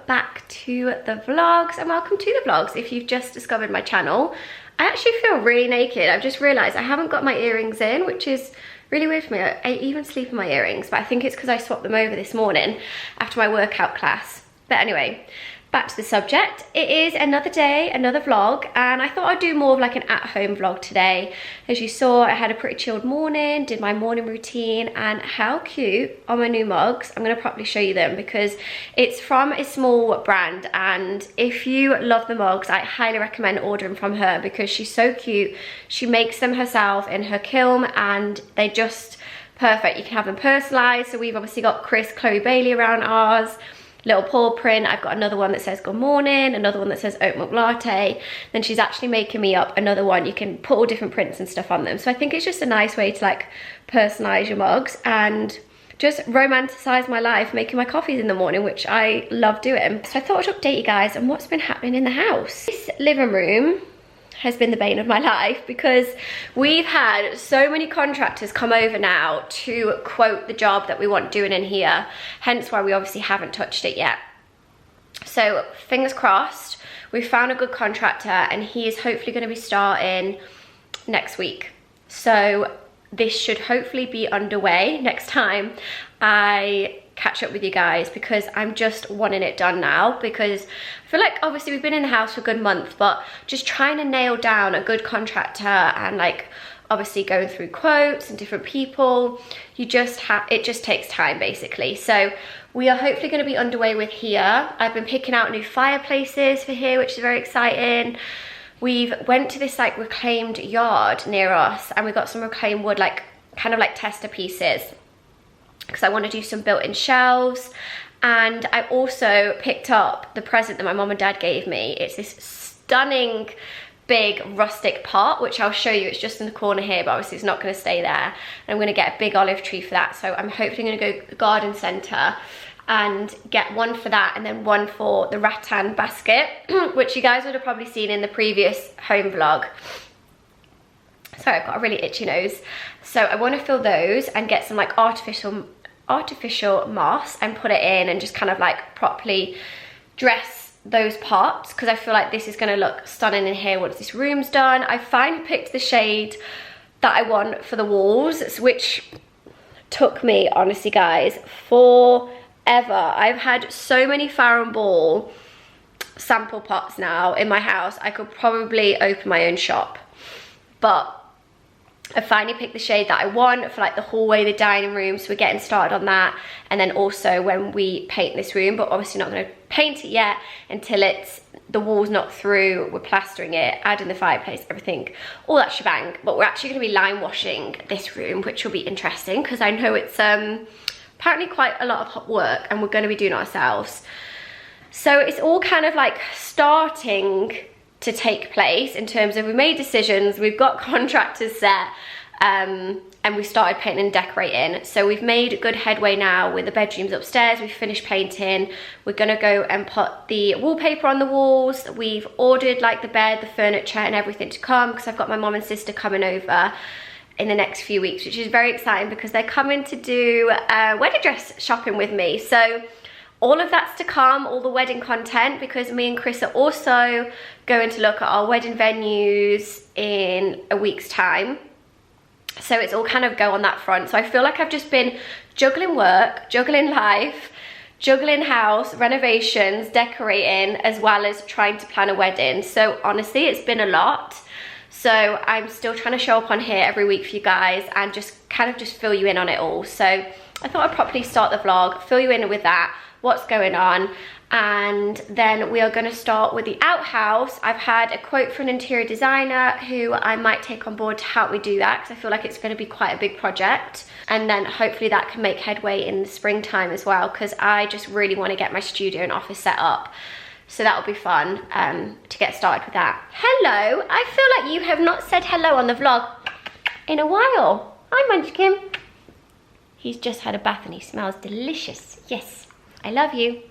back to the vlogs, and welcome to the vlogs if you've just discovered my channel. I actually feel really naked. I've just realised I haven't got my earrings in, which is really weird for me. I even sleep in my earrings, but I think it's because I swapped them over this morning after my workout class. But anyway, back to the subject. It is another day, another vlog, and I thought I'd do more of like an at-home vlog today. As you saw, I had a pretty chilled morning, did my morning routine, and how cute are my new mugs. I'm going to properly show you them because it's from a small brand, and if you love the mugs, I highly recommend ordering from her because she's so cute. She makes them herself in her kiln, and they just perfect. You can have them personalised. So we've obviously got Chloe Bailey around ours. Little paw print. I've got another one that says good morning, another one that says oat milk latte. Then she's actually making me up another one. You can put all different prints and stuff on them. So I think it's just a nice way to like personalize your mugs and just romanticize my life making my coffees in the morning, which I love doing. So I thought I'd update you guys on what's been happening in the house. This living room has been the bane of my life because we've had so many contractors come over now to quote the job that we want doing in here, hence why we obviously haven't touched it yet. So fingers crossed, we found a good contractor and he is hopefully going to be starting next week. So this should hopefully be underway next time I catch up with you guys, because I'm just wanting it done now, because I feel like obviously we've been in the house for a good month, but just trying to nail down a good contractor and like obviously going through quotes and different people, it just takes time basically. So we are hopefully going to be underway with here. I've been picking out new fireplaces for here, which is very exciting. We've went to this like reclaimed yard near us, and we got some reclaimed wood, like kind of like tester pieces, because I want to do some built-in shelves. And I also picked up the present that my mom and dad gave me. It's this stunning big rustic pot, which I'll show you. It's just in the corner here, but obviously it's not going to stay there. And I'm going to get a big olive tree for that. So I'm hopefully going to go to the garden centre and get one for that, and then one for the rattan basket, which you guys would have probably seen in the previous home vlog. Sorry, I've got a really itchy nose. So I want to fill those and get some like artificial moss and put it in and just kind of like properly dress those pots, because I feel like this is going to look stunning in here once this room's done. I finally picked the shade that I want for the walls, which took me, honestly guys, forever. I've had so many Farrow & Ball sample pots now in my house. I could probably open my own shop, but I finally picked the shade that I want for like the hallway, the dining room, so we're getting started on that. And then also when we paint this room, but obviously not going to paint it yet until it's the walls knocked through, we're plastering it, adding the fireplace, everything, all that shebang. But we're actually going to be lime washing this room, which will be interesting because I know it's apparently quite a lot of work and we're going to be doing it ourselves. So it's all kind of like starting to take place in terms of we made decisions, we've got contractors set, and we started painting and decorating. So we've made good headway now with the bedrooms upstairs. We've finished painting. We're gonna go and put the wallpaper on the walls. We've ordered like the bed, the furniture and everything to come, because I've got my mom and sister coming over in the next few weeks, which is very exciting because they're coming to do wedding dress shopping with me. So all of that's to come, all the wedding content, because me and Chris are also going to look at our wedding venues in a week's time. So it's all kind of go on that front. So I feel like I've just been juggling work, juggling life, juggling house, renovations, decorating, as well as trying to plan a wedding. So honestly, it's been a lot. So I'm still trying to show up on here every week for you guys and just kind of just fill you in on it all. So I thought I'd properly start the vlog, fill you in with that, what's going on, and then we are going to start with the outhouse. I've had a quote from an interior designer who I might take on board to help me do that, because I feel like it's going to be quite a big project, and then hopefully that can make headway in the springtime as well, because I just really want to get my studio and office set up. So that'll be fun to get started with that. Hello, I feel like you have not said hello on the vlog in a while. Hi Munchkin. He's just had a bath and he smells delicious. Yes, I love you.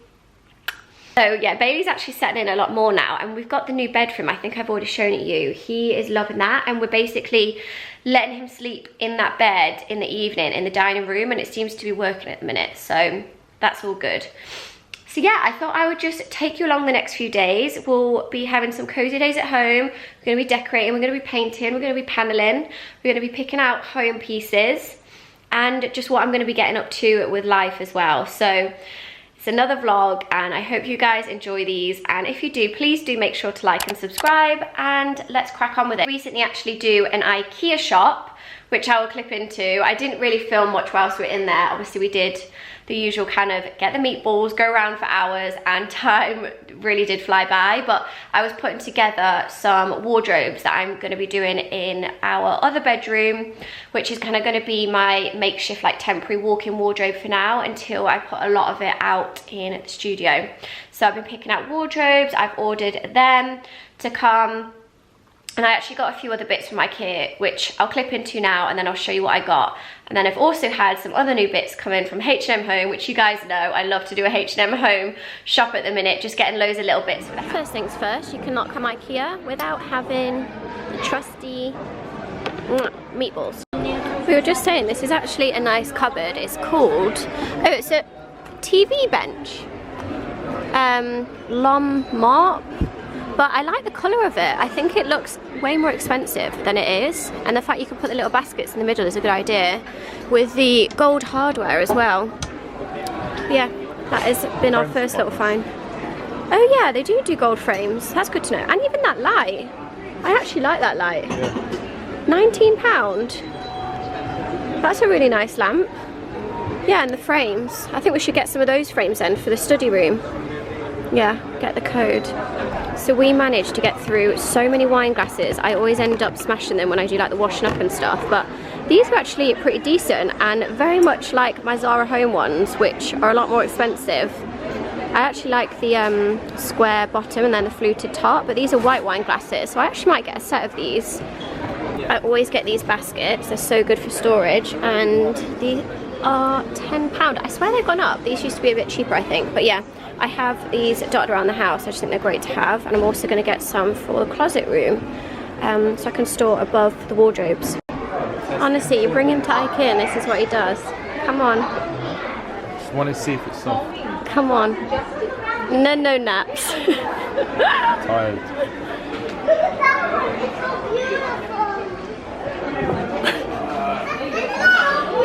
So yeah, Bailey's actually settling in a lot more now, and we've got the new bed for him. I think I've already shown it you. He is loving that, and we're basically letting him sleep in that bed in the evening in the dining room, and it seems to be working at the minute, so that's all good. So yeah, I thought I would just take you along the next few days. We'll be having some cozy days at home. We're going to be decorating, we're going to be painting, we're going to be paneling, we're going to be picking out home pieces, and just what I'm going to be getting up to with life as well. So it's another vlog, and I hope you guys enjoy these, and if you do, please do make sure to like and subscribe, and let's crack on with it. I recently actually do an Ikea shop, which I will clip into. I didn't really film much whilst we were in there. Obviously we did the usual kind of get the meatballs, go around for hours, and time really did fly by, but I was putting together some wardrobes that I'm going to be doing in our other bedroom, which is kind of going to be my makeshift like temporary walk-in wardrobe for now until I put a lot of it out in the studio. So I've been picking out wardrobes, I've ordered them to come, and I actually got a few other bits from Ikea, which I'll clip into now, and then I'll show you what I got. And then I've also had some other new bits come in from H&M Home, which you guys know I love to do a H&M Home shop at the minute, just getting loads of little bits. First things first, you cannot come Ikea without having the trusty meatballs. We were just saying, this is actually a nice cupboard. It's called, oh, it's a TV bench. Lombard. But I like the colour of it. I think it looks way more expensive than it is. And the fact you can put the little baskets in the middle is a good idea. With the gold hardware as well. Yeah, that has been our first little find. Oh yeah, they do gold frames. That's good to know. And even that light. I actually like that light. Yeah. £19. That's a really nice lamp. Yeah, and the frames. I think we should get some of those frames then for the study room. Yeah, get the code. So we managed to get through so many wine glasses. I always end up smashing them when I do like the washing up and stuff, but these were actually pretty decent and very much like my Zara Home ones, which are a lot more expensive. I actually like the square bottom and then the fluted top, but these are white wine glasses, so I actually might get a set of these. I always get these baskets, they're so good for storage, and these are £10. I swear they've gone up. These used to be a bit cheaper, I think, but yeah. I have these dotted around the house. I just think they're great to have, and I'm also going to get some for the closet room, so I can store above the wardrobes. Honestly, you bring him to Ikea and this is what he does. Come on. Just want to see if it's soft. Come on. No naps. Tired.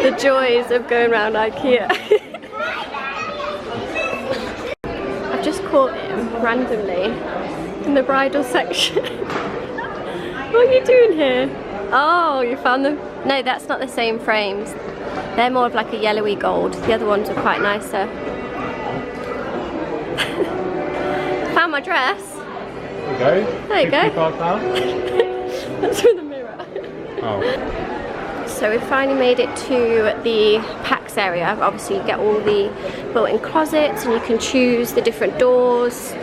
The joys of going around Ikea. Caught him randomly in the bridal section. What are you doing here? Oh, you found them? No, that's not the same frames. They're more of like a yellowy gold. The other ones are quite nicer. Found my dress. There you go. There you go. That's for the mirror. Oh. So we finally made it to the packs area. Obviously you get all the built-in closets and you can choose the different doors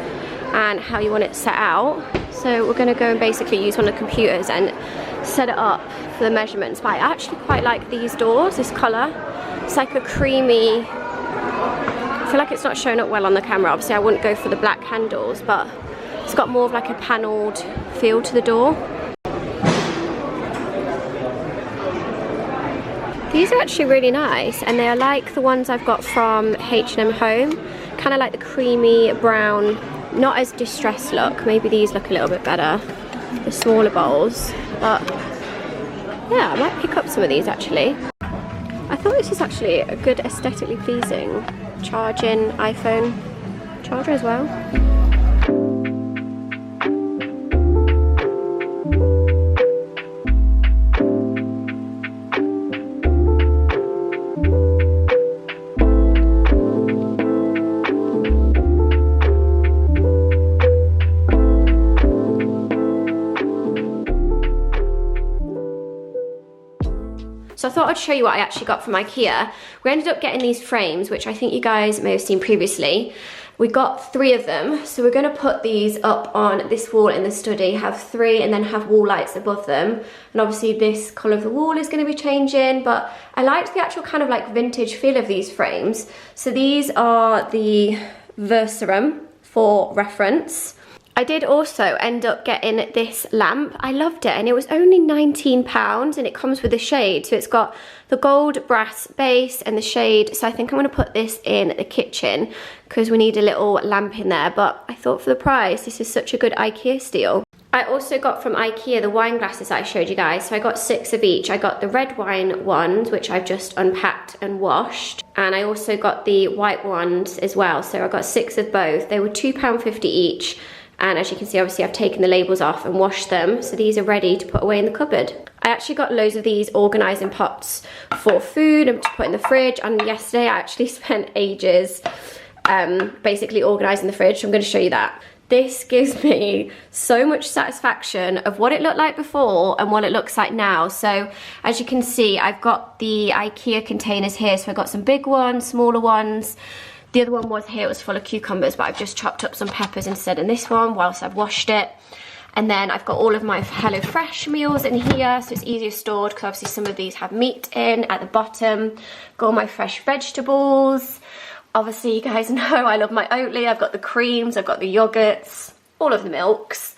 and how you want it set out. So we're going to go and basically use one of the computers and set it up for the measurements. But I actually quite like these doors, this colour. It's like a creamy, I feel like it's not showing up well on the camera. Obviously I wouldn't go for the black handles, but it's got more of like a panelled feel to the door. These are actually really nice, and they are like the ones I've got from H&M Home. Kind of like the creamy brown, not as distressed look. Maybe these look a little bit better, the smaller bowls. But yeah, I might pick up some of these actually. I thought this was actually a good aesthetically pleasing charging iPhone charger as well. So I thought I'd show you what I actually got from Ikea. We ended up getting these frames, which I think you guys may have seen previously. We got 3 of them, so we're gonna put these up on this wall in the study, have 3 and then have wall lights above them. And obviously this colour of the wall is gonna be changing, but I liked the actual kind of like vintage feel of these frames. So these are the Versarum for reference. I did also end up getting this lamp. I loved it, and it was only £19, and it comes with a shade. So it's got the gold brass base and the shade. So I think I'm going to put this in the kitchen because we need a little lamp in there. But I thought for the price, this is such a good Ikea steal. I also got from Ikea the wine glasses that I showed you guys. So I got 6 of each. I got the red wine ones, which I've just unpacked and washed. And I also got the white ones as well. So I got 6 of both. They were £2.50 each. And as you can see, obviously I've taken the labels off and washed them. So these are ready to put away in the cupboard. I actually got loads of these organising pots for food and to put in the fridge. And yesterday I actually spent ages basically organising the fridge. So I'm going to show you that. This gives me so much satisfaction of what it looked like before and what it looks like now. So as you can see, I've got the Ikea containers here. So I've got some big ones, smaller ones. The other one was here, it was full of cucumbers, but I've just chopped up some peppers instead in this one whilst I've washed it. And then I've got all of my HelloFresh meals in here, so it's easier stored because obviously some of these have meat in at the bottom. Got all my fresh vegetables. Obviously you guys know I love my Oatly. I've got the creams, I've got the yogurts, all of the milks,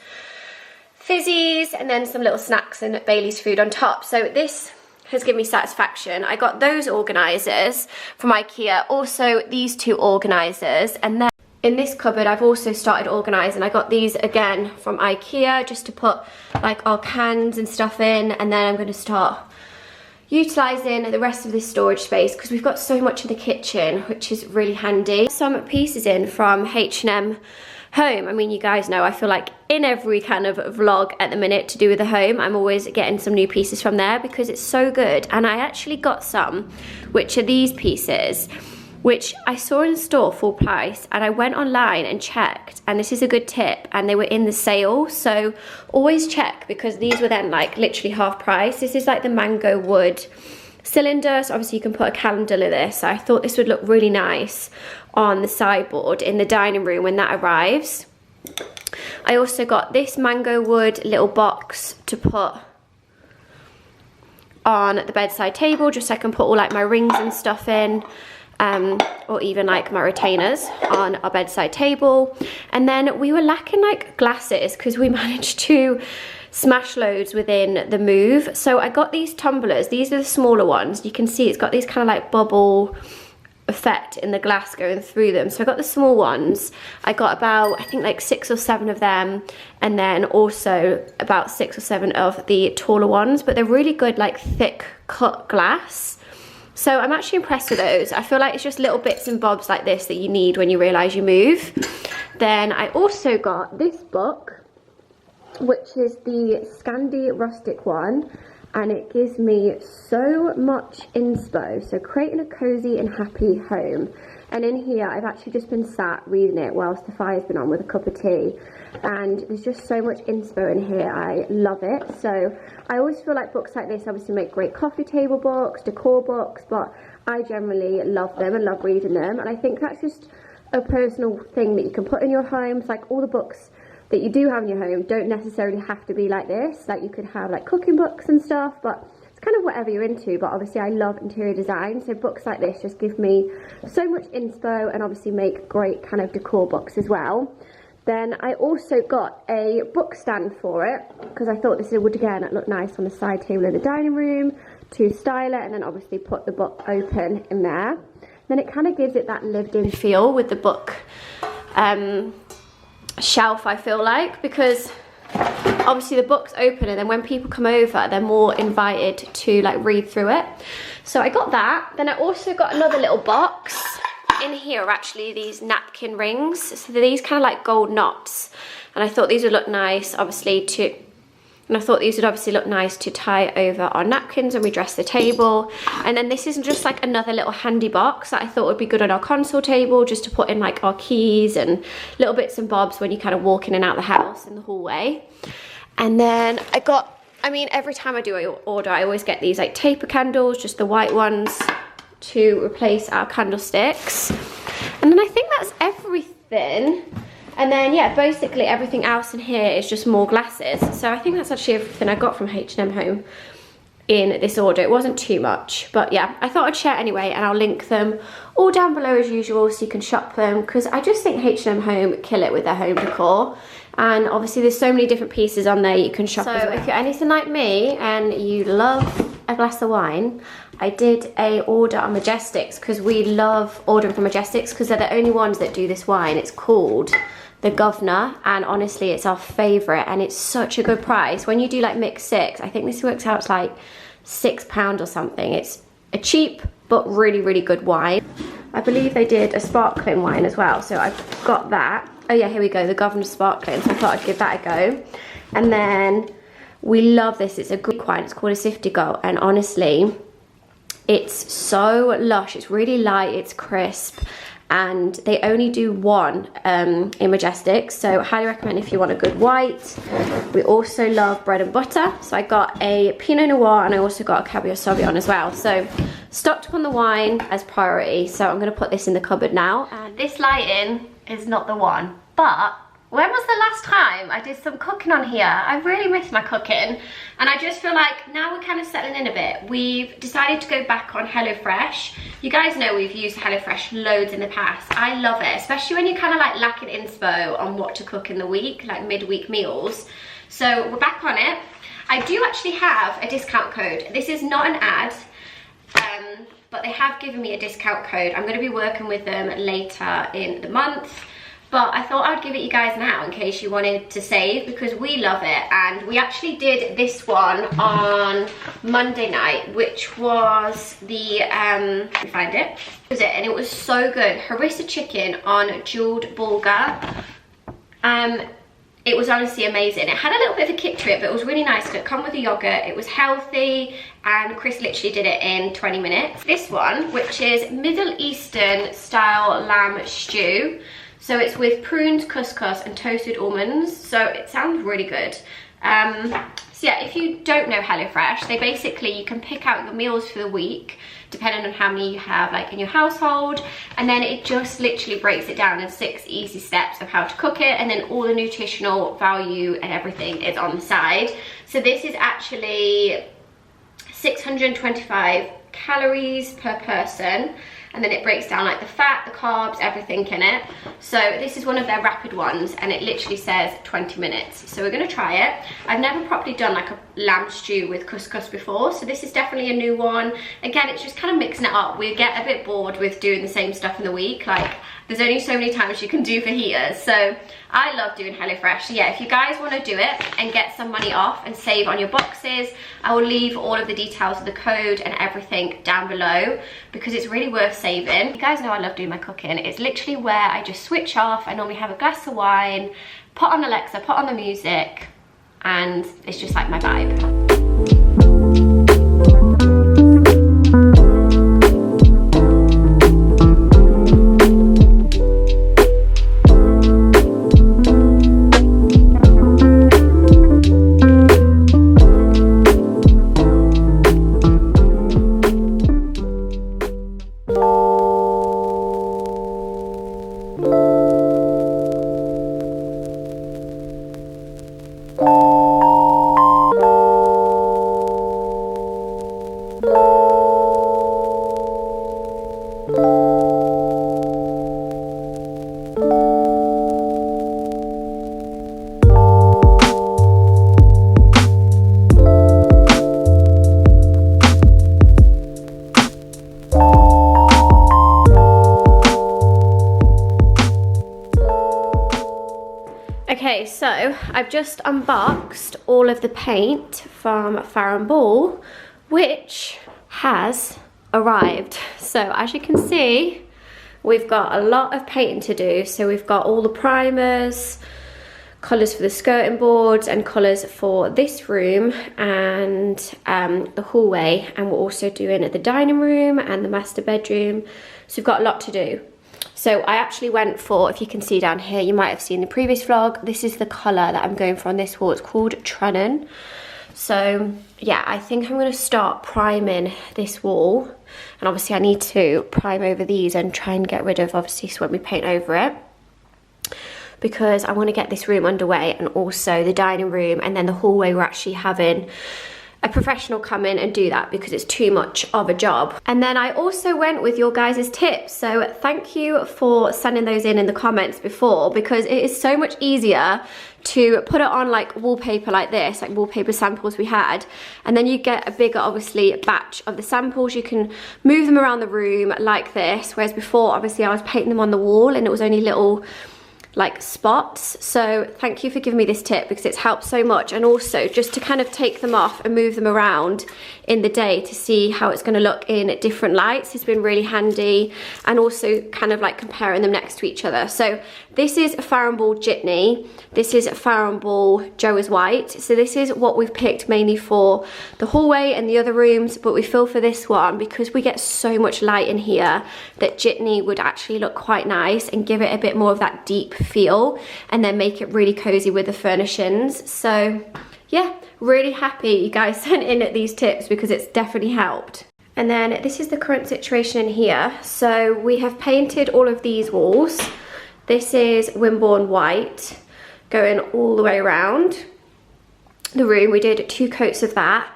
fizzies, and then some little snacks and Bailey's food on top. So this has given me satisfaction. I got those organisers from Ikea, also these 2 organisers, and then in this cupboard I've also started organising. I got these again from Ikea just to put like our cans and stuff in, and then I'm going to start utilising the rest of this storage space because we've got so much in the kitchen, which is really handy. Some pieces in from H&M Home. I mean, you guys know I feel like in every kind of vlog at the minute to do with the home, I'm always getting some new pieces from there because it's so good. And I actually got some, which are these pieces, which I saw in store full price, and I went online and checked, and this is a good tip, and they were in the sale. So always check because these were then like literally half price. This is like the mango wood cylinder, so obviously you can put a calendar in this. So I thought this would look really nice on the sideboard in the dining room when that arrives. I also got this mango wood little box to put on the bedside table, just so I can put all like my rings and stuff in, or even like my retainers on our bedside table. And then we were lacking like glasses because we managed to smash loads within the move. So I got these tumblers. These are the smaller ones. You can see it's got these kind of like bubble effect in the glass going through them. So I got the small ones. I got about, I think like 6 or 7 of them, and then also about 6 or 7 of the taller ones, but they're really good like thick cut glass. So I'm actually impressed with those. I feel like it's just little bits and bobs like this that you need when you realise you move. Then I also got this book, which is the Scandi Rustic one, and it gives me so much inspo. So creating a cozy and happy home. And in here I've actually just been sat reading it whilst the fire's been on with a cup of tea, and there's just so much inspo in here. I love it. So I always feel like books like this obviously make great coffee table books, decor books, but I generally love them and love reading them, and I think that's just a personal thing that you can put in your homes. Like all the books that you do have in your home don't necessarily have to be like this. Like you could have like cooking books and stuff, but it's kind of whatever you're into. But obviously I love interior design, so books like this just give me so much inspo and obviously make great kind of decor books as well. Then I also got a book stand for it because I thought this would again look nice on the side table in the dining room to style it, and then obviously put the book open in there. Then it kind of gives it that lived in feel with the book shelf, I feel like, because obviously the book's open, and then when people come over they're more invited to like read through it. So I got that. Then I also got another little box. In here are actually these napkin rings. So they're these kind of like gold knots, and I thought these would look nice obviously to tie over our napkins when we dress the table. And then this is just like another little handy box that I thought would be good on our console table, just to put in like our keys and little bits and bobs when you kind of walk in and out the house in the hallway. And then I got, I mean, every time I do an order I always get these like taper candles, just the white ones, to replace our candlesticks. And then I think that's everything. And then yeah, basically everything else in here is just more glasses. So I think that's actually everything I got from H&M Home in this order. It wasn't too much, but yeah, I thought I'd share anyway, and I'll link them all down below as usual so you can shop them, because I just think H&M Home kill it with their home decor. And obviously there's so many different pieces on there you can shop as well. If you're anything like me and you love a glass of wine, I did a order on Majestics because we love ordering from Majestics because they're the only ones that do this wine. It's called the Governor, and honestly it's our favorite and it's such a good price. When you do like mix 6, I think this works out to like £6 or something. It's a cheap but really, really good wine. I believe they did a sparkling wine as well, so I've got that. Oh yeah, here we go, the Governor Sparkling, so I thought I'd give that a go. And then we love this, it's a Greek wine, it's called a Siftigo, and honestly, it's so lush, it's really light, it's crisp, and they only do one in Majestic, so I highly recommend if you want a good white. We also love bread and butter, so I got a Pinot Noir and I also got a Cabernet Sauvignon as well. So stocked up on the wine as priority, so I'm going to put this in the cupboard now. And this lighting is not the one, but when was the last time I did some cooking on here? I really miss my cooking, and I just feel like now we're kind of settling in a bit. We've decided to go back on HelloFresh. You guys know we've used HelloFresh loads in the past. I love it, especially when you're kind of like lacking inspo on what to cook in the week, like midweek meals. So we're back on it. I do actually have a discount code. This is not an ad, but they have given me a discount code. I'm going to be working with them later in the month. But I thought I'd give it you guys now in case you wanted to save, because we love it. And we actually did this one on Monday night, which was the, let me find it. And it was so good. Harissa chicken on jeweled bulgur. It was honestly amazing. It had a little bit of a kick to it, but it was really nice. It come with a yogurt, it was healthy, and Chris literally did it in 20 minutes. This one, which is Middle Eastern style lamb stew. So it's with prunes, couscous, and toasted almonds. So it sounds really good. So yeah, if you don't know HelloFresh, they basically, you can pick out your meals for the week, depending on how many you have like in your household. And then it just literally breaks it down in 6 easy steps of how to cook it. And then all the nutritional value and everything is on the side. So this is actually 625 calories per person. And then it breaks down like the fat, the carbs, everything in it. So this is one of their rapid ones, and it literally says 20 minutes. So we're gonna try it. I've never properly done like a lamb stew with couscous before, so this is definitely a new one. Again, it's just kind of mixing it up. We get a bit bored with doing the same stuff in the week. Like, there's only so many times you can do fajitas. So I love doing HelloFresh. So yeah, if you guys want to do it and get some money off and save on your boxes, I will leave all of the details of the code and everything down below, because it's really worth saving. You guys know I love doing my cooking. It's literally where I just switch off. I normally have a glass of wine, put on Alexa, put on the music, and it's just like my vibe. Okay, so I've just unboxed all of the paint from Farrow & Ball, which has arrived. So as you can see, we've got a lot of painting to do. So we've got all the primers, colours for the skirting boards, and colours for this room and the hallway, and we're also doing the dining room and the master bedroom. So we've got a lot to do. So I actually went for, if you can see down here, you might have seen the previous vlog, this is the colour that I'm going for on this wall. It's called Trennon. So yeah, I think I'm going to start priming this wall, and obviously I need to prime over these and try and get rid of, obviously, so when we paint over it, because I want to get this room underway, and also the dining room, and then the hallway we're actually having a professional come in and do that because it's too much of a job. And then I also went with your guys' tips, so thank you for sending those in the comments before, because it is so much easier to put it on like wallpaper like this, like wallpaper samples we had, and then you get a bigger, obviously, batch of the samples. You can move them around the room like this, whereas before, obviously, I was painting them on the wall and it was only little like spots. So thank you for giving me this tip, because it's helped so much. And also just to kind of take them off and move them around in the day to see how it's going to look in different lights has been really handy, and also kind of like comparing them next to each other. So this is Farrenball Jitney, this is Farrenball Joe is White. So this is what we've picked mainly for the hallway and the other rooms, but we feel for this one, because we get so much light in here, that Jitney would actually look quite nice and give it a bit more of that deep feel, and then make it really cozy with the furnishings. So yeah, really happy you guys sent in these tips, because it's definitely helped. And then this is the current situation in here. So we have painted all of these walls. This is Wimborne White going all the way around the room. We did 2 coats of that.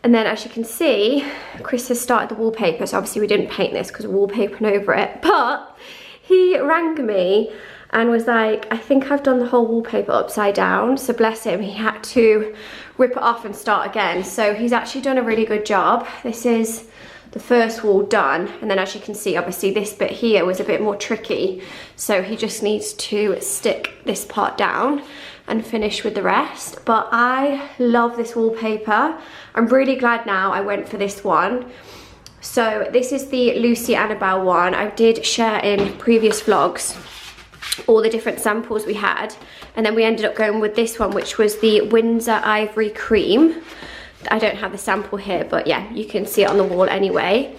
And then, as you can see, Chris has started the wallpaper. So obviously we didn't paint this because we're wallpapering over it, but he rang me and was like, I think I've done the whole wallpaper upside down. So bless him, he had to rip it off and start again. So he's actually done a really good job. This is the first wall done, and then as you can see, obviously this bit here was a bit more tricky, so he just needs to stick this part down and finish with the rest. But I love this wallpaper. I'm really glad now I went for this one. So this is the Lucy Annabelle one. I did share in previous vlogs all the different samples we had, and then we ended up going with this one, which was the Windsor Ivory Cream. I don't have the sample here, but yeah, you can see it on the wall anyway.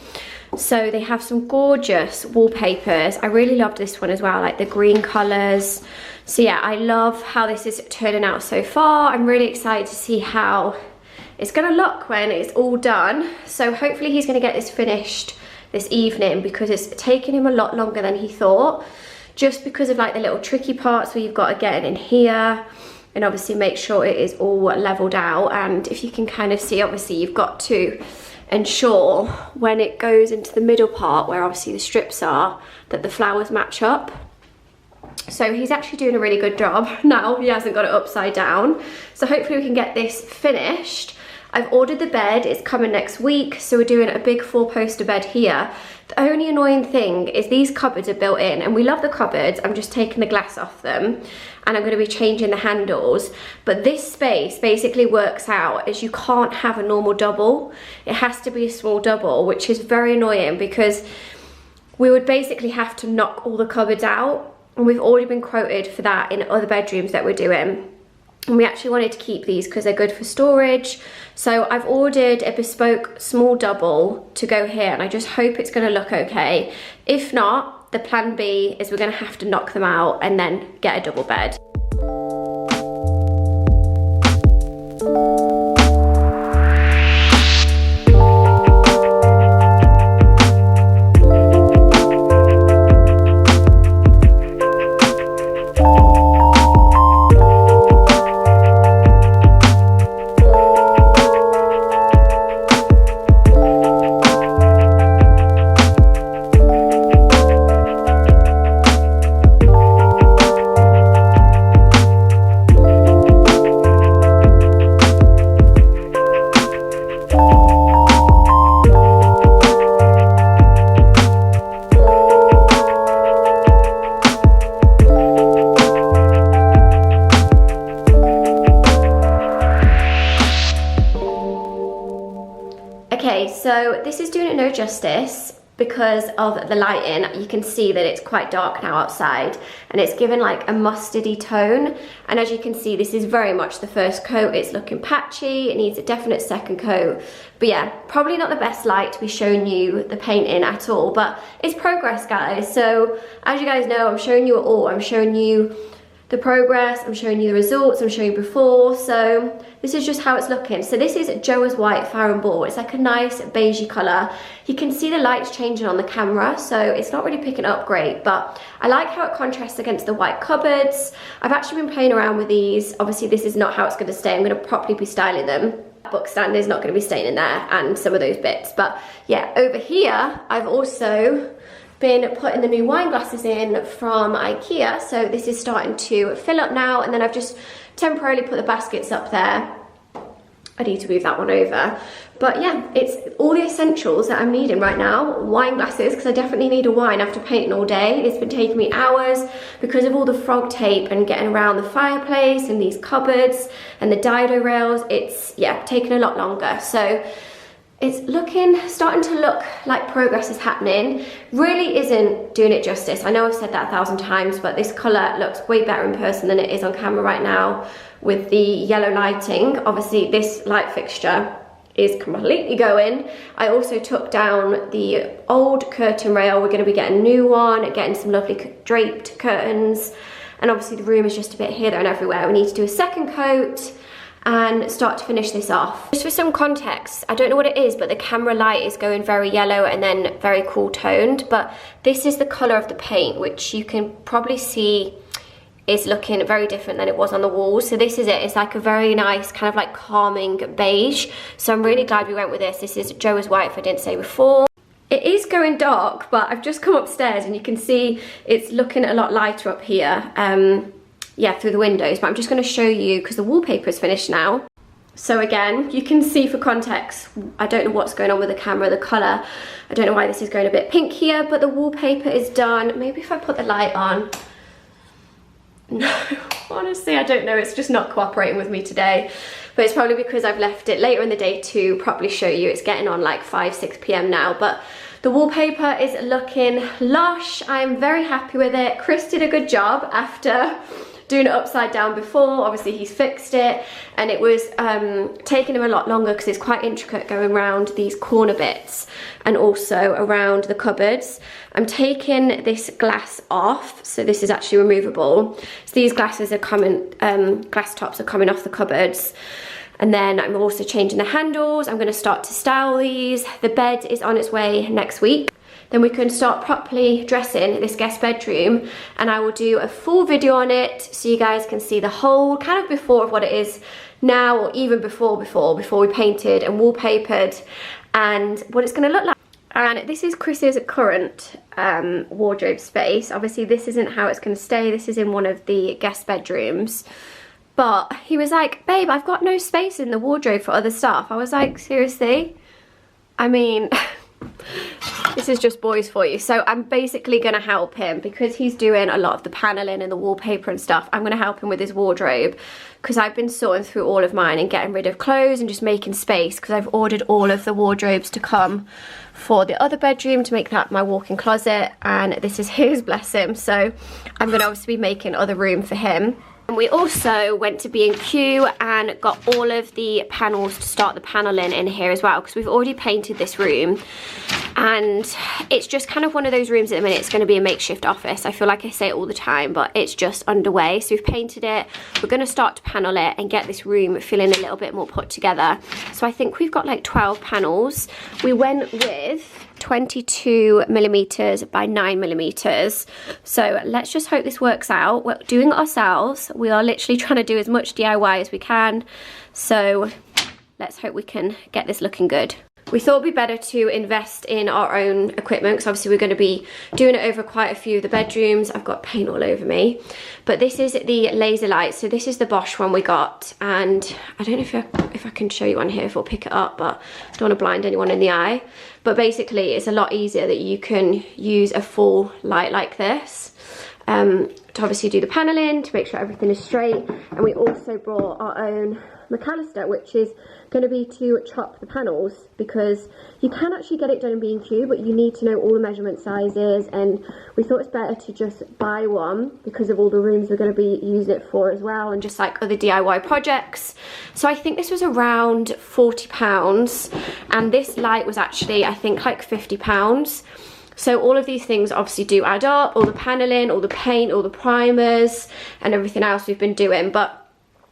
So they have some gorgeous wallpapers. I really loved this one as well, like the green colours. So yeah, I love how this is turning out so far. I'm really excited to see how it's gonna look when it's all done. So hopefully he's gonna get this finished this evening, because it's taken him a lot longer than he thought, just because of like the little tricky parts where you've got to get it in here and obviously make sure it is all leveled out. And if you can kind of see, obviously you've got to ensure when it goes into the middle part where obviously the strips are, that the flowers match up. So he's actually doing a really good job now. He hasn't got it upside down. So hopefully we can get this finished. I've ordered the bed, it's coming next week. So we're doing a big 4-poster bed here. The only annoying thing is these cupboards are built in, and we love the cupboards. I'm just taking the glass off them, and I'm going to be changing the handles. But this space basically works out as you can't have a normal double. It has to be a small double, which is very annoying, because we would basically have to knock all the cupboards out, and we've already been quoted for that in other bedrooms that we're doing. And we actually wanted to keep these because they're good for storage. So I've ordered a bespoke small double to go here, and I just hope it's going to look okay. If not, the plan B is we're going to have to knock them out and then get a double bed. Okay, so this is doing it no justice because of the lighting. You can see that it's quite dark now outside, and it's given like a mustardy tone. And as you can see, this is very much the first coat. It's looking patchy, it needs a definite second coat. But yeah, probably not the best light to be showing you the painting at all, but it's progress, guys. So as you guys know, I'm showing you it all. I'm showing you the progress, I'm showing you the results, I'm showing you before. So this is just how it's looking. So this is Joe is White Farrenball. It's like a nice beigey colour. You can see the lights changing on the camera, so it's not really picking up great, but I like how it contrasts against the white cupboards. I've actually been playing around with these. Obviously this is not how it's going to stay. I'm going to properly be styling them. Book stand is not going to be staying in there, and some of those bits. But yeah, over here I've also been putting the new wine glasses in from Ikea, so this is starting to fill up now, and then I've just temporarily put the baskets up there. I need to move that one over. But yeah, it's all the essentials that I'm needing right now. Wine glasses, because I definitely need a wine after painting all day. It's been taking me hours because of all the frog tape and getting around the fireplace and these cupboards and the dido rails. It's, yeah, taking a lot longer. So it's starting to look like progress is happening. Really isn't doing it justice. I know I've said that 1,000 times, but this colour looks way better in person than it is on camera right now with the yellow lighting. Obviously this light fixture is completely going. I also took down the old curtain rail. We're going to be getting a new one, getting some lovely draped curtains, and obviously the room is just a bit here, there and everywhere. We need to do a second coat and start to finish this off. Just for some context, I don't know what it is, but the camera light is going very yellow and then very cool toned, but this is the colour of the paint, which you can probably see is looking very different than it was on the walls. So this is it. It's like a very nice kind of like calming beige. So I'm really glad we went with this. This is Joe's white, if I didn't say before. It is going dark, but I've just come upstairs and you can see it's looking a lot lighter up here. Yeah, through the windows, but I'm just going to show you because the wallpaper is finished now. So again, you can see for context, I don't know what's going on with the camera, the colour. I don't know why this is going a bit pink here, but the wallpaper is done. Maybe if I put the light on. No, honestly, I don't know. It's just not cooperating with me today. But it's probably because I've left it later in the day to properly show you. It's getting on like 5, 6 p.m. now, but the wallpaper is looking lush. I'm very happy with it. Chris did a good job after doing it upside down before. Obviously he's fixed it, and it was taking him a lot longer because it's quite intricate going around these corner bits and also around the cupboards. I'm taking this glass off, so this is actually removable. So these glasses are coming, glass tops are coming off the cupboards. And then I'm also changing the handles. I'm going to start to style these. The bed is on its way next week. Then we can start properly dressing this guest bedroom, and I will do a full video on it so you guys can see the whole kind of before of what it is now, or even before we painted and wallpapered, and what it's going to look like. And this is Chris's current wardrobe space. Obviously this isn't how it's going to stay. This is in one of the guest bedrooms. But he was like, babe, I've got no space in the wardrobe for other stuff. I was like, seriously? I mean, this is just boys for you. So I'm basically going to help him because he's doing a lot of the paneling and the wallpaper and stuff. I'm going to help him with his wardrobe because I've been sorting through all of mine and getting rid of clothes and just making space, because I've ordered all of the wardrobes to come for the other bedroom to make that my walk-in closet, and this is his, bless him. So I'm going to obviously be making other room for him. And we also went to B&Q and got all of the panels to start the paneling in here as well, because we've already painted this room and it's just kind of one of those rooms at the minute. It's going to be a makeshift office. I feel like I say it all the time, but it's just underway. So we've painted it. We're going to start to panel it and get this room feeling a little bit more put together. So I think we've got like 12 panels. We went with 22mm by 9mm. So let's just hope this works out. We're doing it ourselves. We are literally trying to do as much DIY as we can. So let's hope we can get this looking good. We thought it'd be better to invest in our own equipment because obviously we're going to be doing it over quite a few of the bedrooms. I've got paint all over me. But this is the laser light. So this is the Bosch one we got. And I don't know if I can show you on here, if we'll pick it up, but I don't want to blind anyone in the eye. But basically it's a lot easier that you can use a full light like this. To obviously do the paneling, to make sure everything is straight. And we also brought our own McAllister, which is going to be to chop the panels, because you can actually get it done in B&Q, but you need to know all the measurement sizes, and we thought it's better to just buy one because of all the rooms we're going to be using it for as well, and just like other DIY projects. So I think this was around £40, and this light was actually, I think, like £50. So all of these things obviously do add up, all the paneling, all the paint, all the primers and everything else we've been doing, but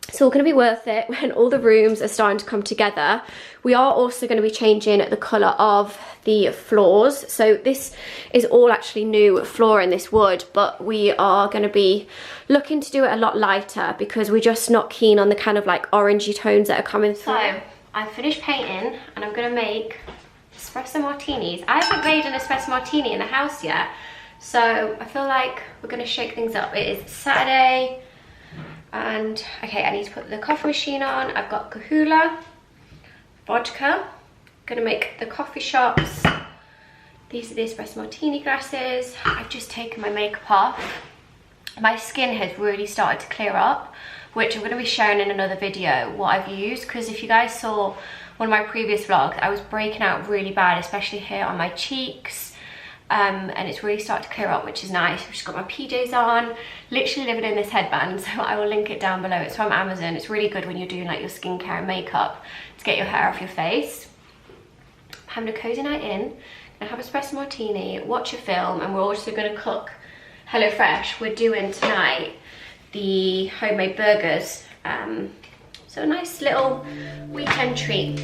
it's all going to be worth it when all the rooms are starting to come together. We are also going to be changing the colour of the floors. So this is all actually new floor in this wood, but we are going to be looking to do it a lot lighter because we're just not keen on the kind of like orangey tones that are coming through. So I finished painting and I'm going to make espresso martinis. I haven't made an espresso martini in the house yet, so I feel like we're gonna shake things up. It is Saturday, and okay, I need to put the coffee machine on. I've got Kahula, vodka. Gonna make the coffee shops. These are the espresso martini glasses. I've just taken my makeup off. My skin has really started to clear up, which I'm going to be sharing in another video what I've used, because if you guys saw one of my previous vlogs, I was breaking out really bad, especially here on my cheeks, and it's really started to clear up, which is nice. I've just got my PJs on, literally living in this headband, so I will link it down below. It's from Amazon. It's really good when you're doing like your skincare and makeup to get your hair off your face. I'm having a cozy night in. I have espresso martini, watch a film, and we're also going to cook HelloFresh. We're doing tonight the homemade burgers, so a nice little weekend treat.